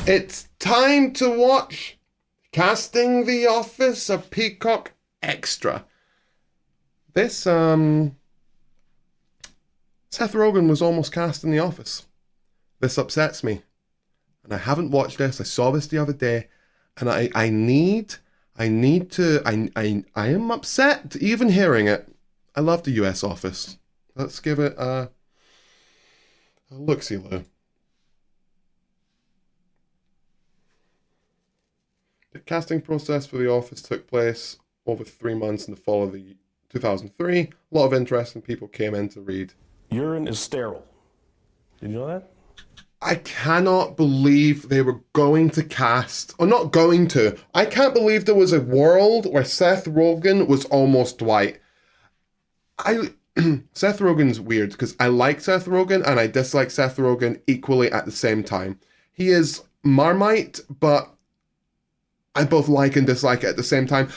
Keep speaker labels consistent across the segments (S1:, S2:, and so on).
S1: It's time to watch Casting the Office, a Peacock Extra. This, Seth Rogen was almost cast in The Office. This upsets me. And I haven't watched this. I saw this the other day. And I am upset even hearing it. I love the US Office. Let's give it a look-see, Lou. The casting process for The Office took place over 3 months in the fall of 2003. A lot of interesting people came in to read.
S2: Urine is sterile. Did you know that?
S1: I cannot believe they were going to cast, or not going to, I can't believe there was a world where Seth Rogen was almost Dwight. Seth Rogen's weird because I like Seth Rogen and I dislike Seth Rogen equally at the same time. He is Marmite, but I both like and dislike it at the same time.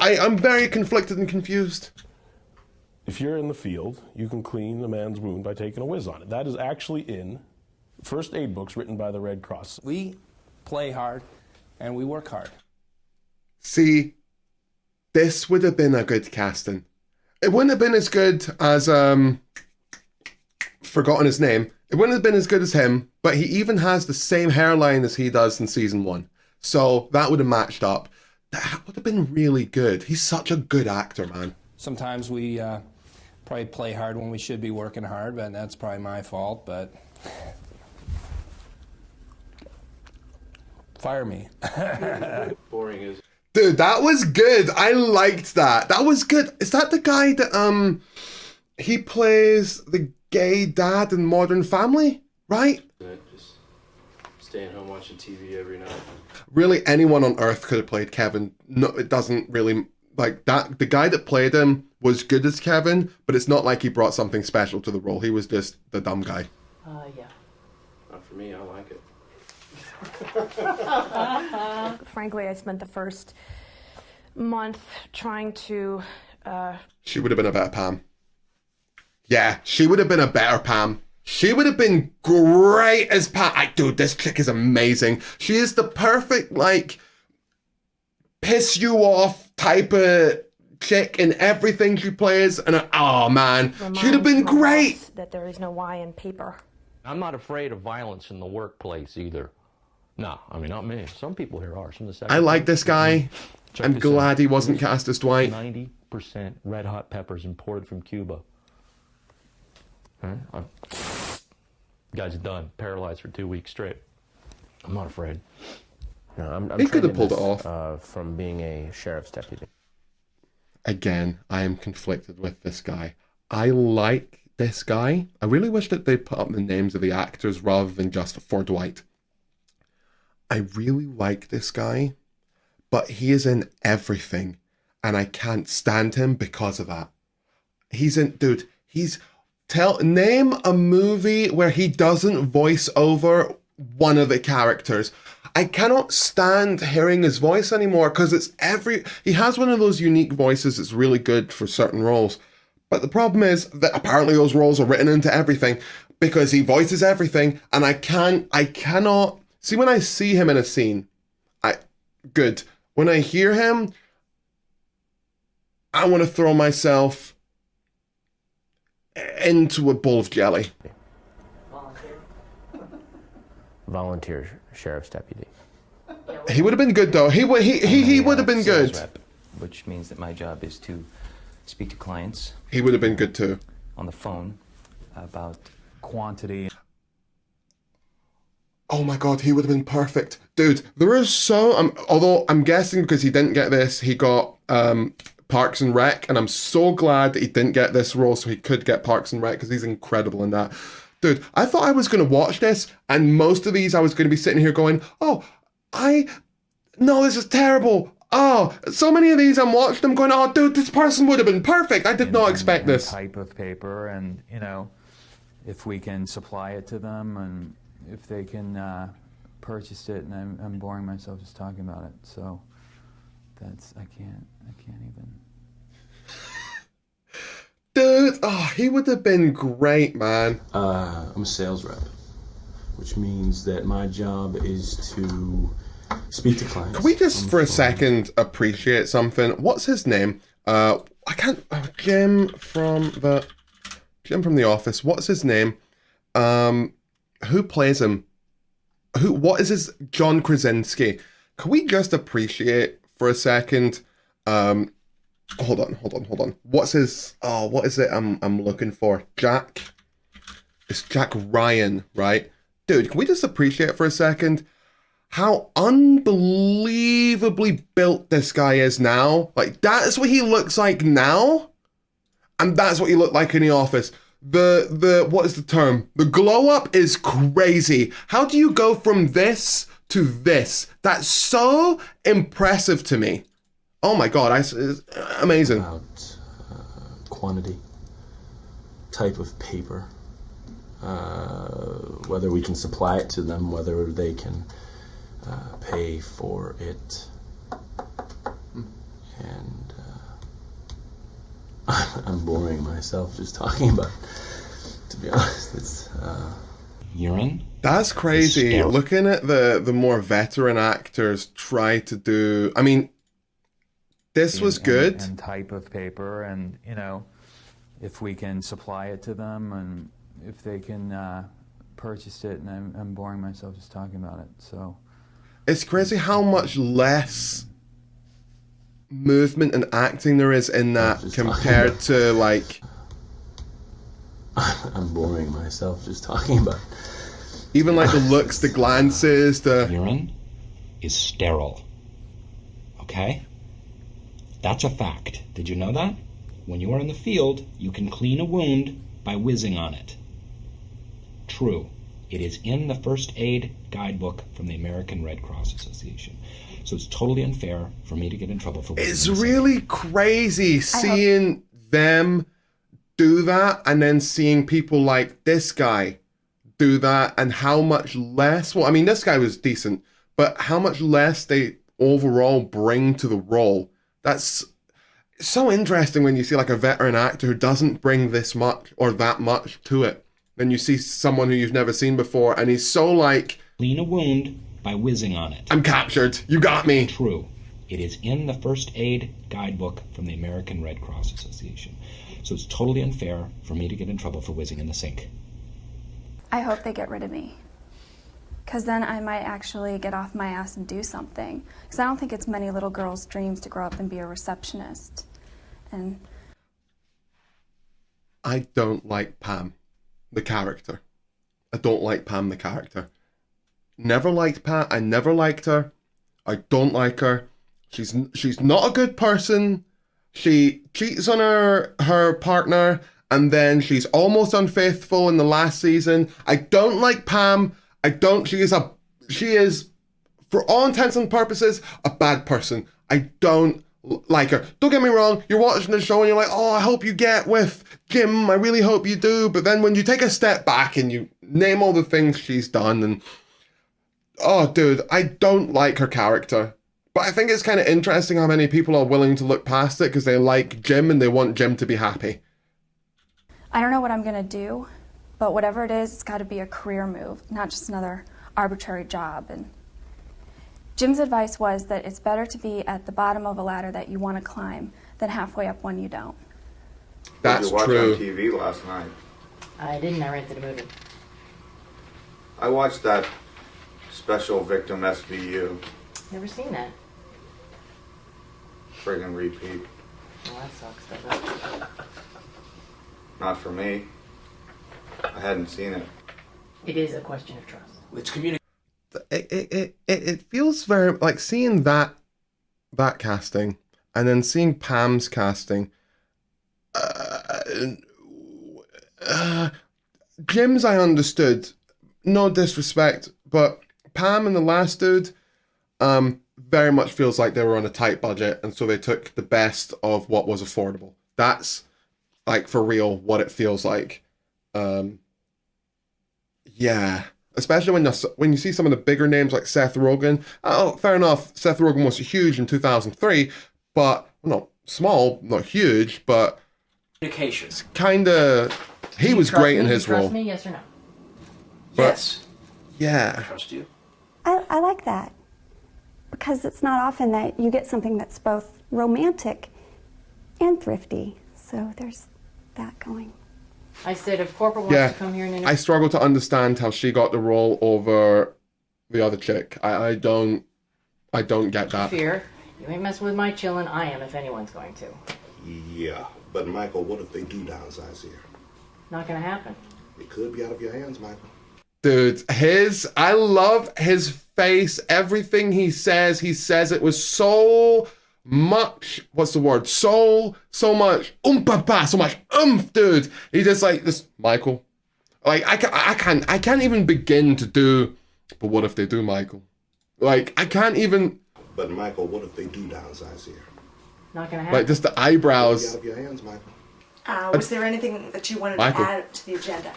S1: I'm very conflicted and confused.
S2: If you're in the field, you can clean a man's wound by taking a whiz on it. That is actually in first aid books written by the Red Cross.
S3: We play hard and we work hard.
S1: See, this would have been a good casting. It wouldn't have been as good as, forgotten his name. It wouldn't have been as good as him, but he even has the same hairline as he does in season 1. So that would have matched up. That would have been really good. He's such a good actor, man.
S3: Sometimes we probably play hard when we should be working hard, but that's probably my fault, but fire me.
S4: Boring is.
S1: Dude, that was good. I liked that. That was good. Is that the guy that he plays the gay dad in Modern Family, right?
S4: Just staying home watching TV every night.
S1: Really, anyone on Earth could have played Kevin. No, it doesn't really like that. The guy that played him was good as Kevin, but it's not like he brought something special to the role. He was just the dumb guy.
S4: Yeah. Not for me. I like it.
S5: Frankly, I spent the first month trying to...
S1: She would have been a better Pam. Yeah, she would have been a better Pam. She would have been great as Pam. Dude, this chick is amazing. She is the perfect, like, piss you off type of chick in everything she plays. And oh, man, she'd have been great.
S5: That there is no Y in paper.
S6: I'm not afraid of violence in the workplace either. No, I mean, not me. Some people here are. Some of the
S1: I like this guy. I'm glad he wasn't cast as Dwight.
S6: 90% red hot peppers imported from Cuba. Huh? Guy's done. Paralyzed for 2 weeks straight. I'm not afraid.
S7: No, I'm
S1: he could have pulled it
S7: off.
S1: off.
S7: From being a sheriff's deputy.
S1: Again, I am conflicted with this guy. I like this guy. I really wish that they put up the names of the actors rather than just for Dwight. I really like this guy, but he is in everything, and I can't stand him because of that. Dude, name a movie where he doesn't voice over one of the characters. I cannot stand hearing his voice anymore because he has one of those unique voices that's really good for certain roles. But the problem is that apparently those roles are written into everything because he voices everything, and I cannot. See, when I see him in a scene, good. When I hear him, I want to throw myself into a bowl of jelly.
S7: Volunteer sheriff's deputy.
S1: He would have been good, though. He would have been good.
S8: Rep, which means that my job is to speak to clients.
S1: He would have been good, too.
S8: On the phone about quantity.
S1: Oh my god, he would have been perfect. Dude, although I'm guessing because he didn't get this, he got Parks and Rec, and I'm so glad that he didn't get this role so he could get Parks and Rec because he's incredible in that. Dude, I thought I was going to watch this, and most of these I was going to be sitting here going, no, this is terrible. Oh, so many of these I'm watching them going, oh, dude, this person would have been perfect. I did not expect this.
S9: Type of paper, and, if we can supply it to them, and if they can purchase it, and I'm boring myself just talking about it. So I can't even.
S1: Dude, he would have been great, man.
S4: I'm a sales rep. which means that my job is to speak to clients.
S1: Can we just for a second appreciate something? What's his name? I can't. Jim from the Office. What's his name? Who plays him? What is his? John Krasinski. Can we just appreciate for a second? Hold on. What's his? Oh, what is it? I'm looking for Jack. It's Jack Ryan, right? Dude, can we just appreciate for a second how unbelievably built this guy is now? Like, that's what he looks like now, and that's what he looked like in the Office. The what is the term? The glow up is crazy. How do you go from this to this? That's so impressive to me. Oh my god, it's amazing.
S4: About quantity, type of paper, whether we can supply it to them, whether they can pay for it, and I'm boring myself just talking about it, to be honest. It's
S8: Urine?
S1: That's crazy.
S8: Hysterical.
S1: Looking at the more veteran actors try to do. I mean, this was good.
S9: And type of paper, and if we can supply it to them, and if they can purchase it, and I'm boring myself just talking about it. So
S1: It's crazy how much less movement and acting there is in that compared to like.
S4: I'm boring myself just talking about it.
S1: Even like the looks, the glances, the.
S10: Urine is sterile. Okay? That's a fact. Did you know that? When you are in the field, you can clean a wound by whizzing on it. True. It is in the first aid guidebook from the American Red Cross Association. So it's totally unfair for me to get in trouble for whizzing.
S1: It's really crazy seeing them do that and then seeing people like this guy do that, and how much less, well, I mean, this guy was decent, but how much less they overall bring to the role. That's so interesting when you see like a veteran actor who doesn't bring this much or that much to it. Then you see someone who you've never seen before, and he's so like,
S10: clean a wound by whizzing on it.
S1: I'm captured. You got me.
S10: True. It is in the first aid guidebook from the American Red Cross Association. So it's totally unfair for me to get in trouble for whizzing in the sink.
S11: I hope they get rid of me, because then I might actually get off my ass and do something. Because I don't think it's many little girls' dreams to grow up and be a receptionist. And
S1: I don't like Pam, the character. I don't like Pam, the character. Never liked Pam. I never liked her. I don't like her. She's not a good person. She cheats on her partner, and then she's almost unfaithful in the last season. I don't like Pam. She is, for all intents and purposes, a bad person. I don't like her. Don't get me wrong, you're watching the show and you're like, oh, I hope you get with Jim. I really hope you do. But then when you take a step back and you name all the things she's done, and oh, dude, I don't like her character. But I think it's kind of interesting how many people are willing to look past it because they like Jim and they want Jim to be happy.
S11: I don't know what I'm going to do, but whatever it is, it's got to be a career move, not just another arbitrary job. And Jim's advice was that it's better to be at the bottom of a ladder that you want to climb than halfway up one you don't.
S1: That's
S12: true. What
S1: true.
S12: did you watch on TV last night?
S13: I didn't. I rented a movie.
S12: I watched that Special Victim SVU.
S13: Never seen that.
S12: Friggin' repeat.
S13: Well, that sucks, doesn't it?
S12: Not for me. I hadn't seen it.
S13: It is a question of trust.
S12: It's communication.
S1: It feels very like seeing that casting and then seeing Pam's casting. Jim's I understood, no disrespect, but Pam and the last dude very much feels like they were on a tight budget, and so they took the best of what was affordable. That's like for real what it feels like. Yeah. Especially when you see some of the bigger names like Seth Rogen. Oh, fair enough. Seth Rogen was huge in 2003, but not small, not huge, but
S13: Communications.
S1: kind of. He was great in his role.
S13: Me, yes or no?
S1: But
S13: Yes.
S1: Yeah.
S14: Trust you.
S15: I like that. Because it's not often that you get something that's both romantic and thrifty. So there's that going.
S13: I said if Corporal wants
S1: Yeah.
S13: to come here and
S1: I struggle to understand how she got the role over the other chick. I don't get that.
S13: fear, you ain't messing with my chillin'. I am if anyone's going to.
S2: Yeah, but Michael, what if they do downsize here?
S13: Not gonna happen.
S2: It could be out of your hands, Michael.
S1: Dude, I love his face, everything he says it with so much, what's the word? So much, so much dude. He just like, this, Michael. Like, I can't even begin to do, but what if they do, Michael? Like, I can't even.
S2: But Michael, what if they do downsize here?
S13: Not gonna happen.
S1: Like, just the eyebrows.
S2: It could be out of your hands, Michael.
S16: Was there anything that you wanted
S1: Michael.
S16: to add to the agenda?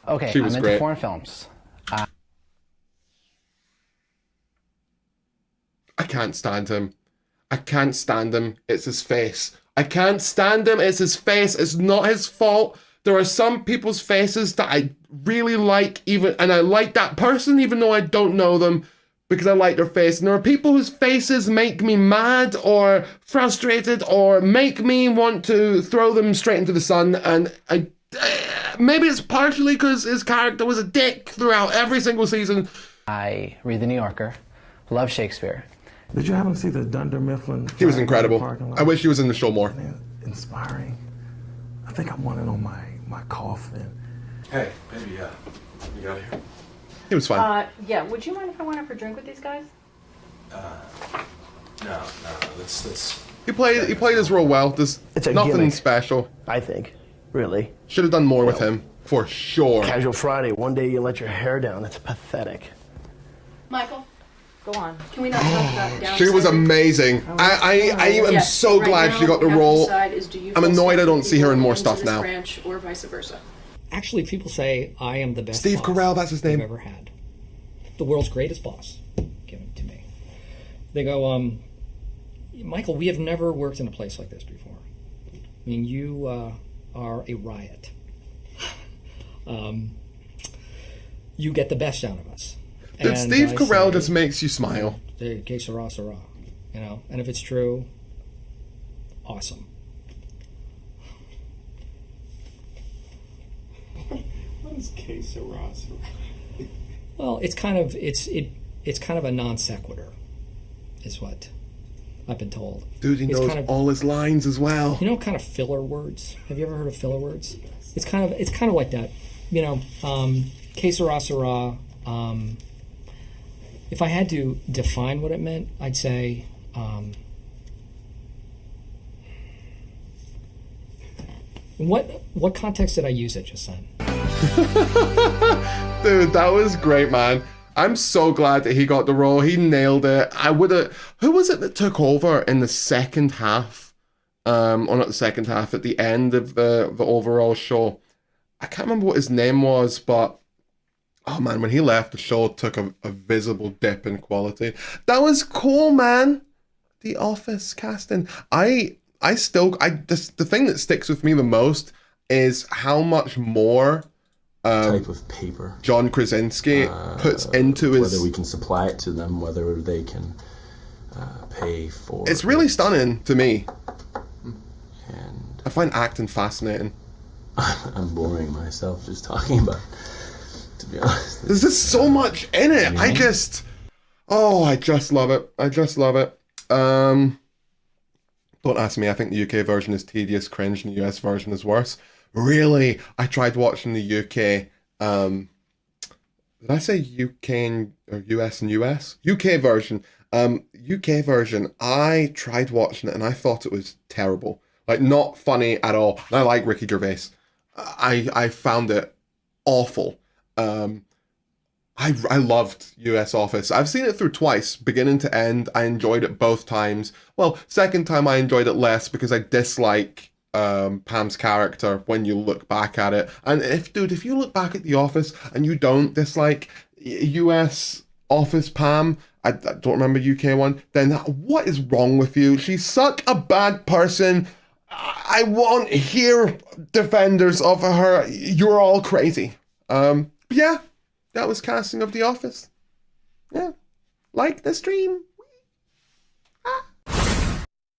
S17: Okay,
S1: She
S17: I'm
S1: was
S17: into
S1: great.
S17: foreign films.
S1: I can't stand him. I can't stand him. It's his face. I can't stand him. It's his face. It's not his fault. There are some people's faces that I really like, and I like that person even though I don't know them because I like their face. And there are people whose faces make me mad or frustrated or make me want to throw them straight into the sun. And maybe it's partially because his character was a dick throughout every single season.
S17: I read The New Yorker, love Shakespeare.
S18: Did you happen to see the Dunder Mifflin?
S1: He was incredible. I wish he was in the show more.
S18: Inspiring. I think I want it on my coffin.
S14: Hey, baby, you got here?
S1: He was fine.
S13: Yeah, would you mind if I went up for a drink with these guys?
S14: No, let's.
S1: He played his role well. There's
S14: It's a
S1: nothing
S14: gimmick.
S1: special.
S14: I think, really.
S1: Should have done more with him, for sure.
S14: Casual Friday, one day you let your hair down. That's pathetic.
S16: Michael,
S13: go on.
S16: Can we not talk about downside?
S1: She was amazing. I am
S16: Yes,
S1: so
S16: right
S1: glad
S16: now,
S1: she got the
S16: what we have to
S1: role.
S16: decide is, do you
S1: I'm
S16: feel
S1: annoyed I
S16: safe
S1: don't
S16: with
S1: see her in
S16: people
S1: more
S16: into
S1: stuff
S16: this
S1: now.
S16: branch or vice versa?
S19: Actually, people say I am the best
S1: Steve
S19: boss
S1: Carell, that's his
S19: they've
S1: name.
S19: ever had. The world's greatest boss given to me. They go, Michael, we have never worked in a place like this before. I mean, you are a riot. You get the best out of us.
S1: Dude,
S19: And
S1: Steve
S19: I
S1: Carell
S19: say,
S1: just makes you smile.
S19: Que sera, sera. You know, and if it's true, awesome.
S18: What is que sera?
S19: Well, it's kind of a non sequitur, is what I've been told.
S1: Dude, he
S19: It's
S1: knows
S19: kind of,
S1: all his lines as well.
S19: you know, kind of filler words. Have you ever heard of filler words? It's kind of like that. You know, que sera, sera. If I had to define what it meant, I'd say. What context did I use it just then?
S1: Dude, that was great, man. I'm so glad that he got the role. He nailed it. Who was it that took over in the second half? Or not the second half, at the end of the overall show. I can't remember what his name was, but oh man, when he left, the show took a visible dip in quality. That was cool, man. The Office casting. The thing that sticks with me the most is how much more
S4: type of paper
S1: John Krasinski puts into his.
S4: whether we can supply it to them, whether they can pay for
S1: It's really
S4: it.
S1: stunning to me.
S4: And
S1: I find acting fascinating.
S4: I'm boring myself just talking about it, to be honest.
S1: There's just so much in it. I just love it. I just love it. Don't ask me. I think the UK version is tedious, cringe, and the US version is worse. Really, I tried watching the UK. Did I say UK or US and US? UK version. UK version. I tried watching it and I thought it was terrible. Like, not funny at all. And I like Ricky Gervais. I found it awful. I loved US Office. I've seen it through twice, beginning to end. I enjoyed it both times. Well, second time I enjoyed it less because I dislike Pam's character when you look back at it. And if you look back at The Office and you don't dislike US Office Pam, I don't remember UK one, then what is wrong with you? She's such a bad person. I won't hear defenders of her. You're all crazy. Yeah. that was casting of The Office. Yeah. Like the stream.